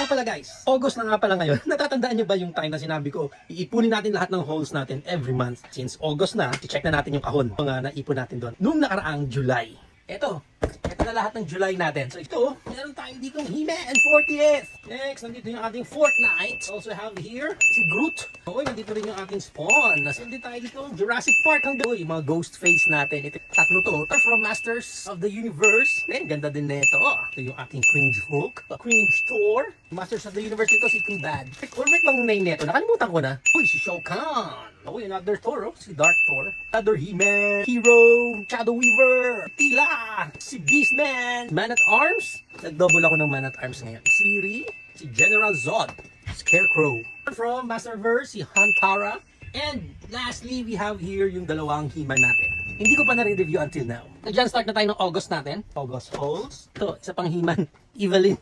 pala guys, August na nga pala ngayon. Natatandaan nyo ba yung time na sinabi ko, iipunin natin lahat ng holes natin every month. Since August na, i-check na natin yung kahon. Mga naipon natin doon. Noong nakaraang July. Ito na lahat ng July natin. So ito, meron tayo ditong He-Man 40th. Next, nandito yung ating Fortnite. Also have here si Groot. Uy, nandito rin yung ating Spawn. Nasin din tayo dito Jurassic Park hanggang. Uy, mga ghost face natin. Ito, tatlo to. Ito from Masters of the Universe. Ganda din nito. Ito yung ating Cringe Hulk. Cringe Thor. Masters of the Universe ito si Bad. Correct lang yung name nito. Nakalimutan ko na. Uy, si Shao Kahn. Uy, another Thor. Si Dark Thor. Another He-Man. Hero. Shadow Weaver. Tila. Si Beastman. Man-at-Arms. Nag-double ako ng Man-at-Arms ngayon. Siri. Si General Zod. Scarecrow. From Masterverse, si Hantara. And lastly, we have here yung dalawang He-Man natin. Hindi ko pa na-review until now. Nag-jump start na tayo ng August natin. August holes. Ito, isa pang He-Man. Evelyn.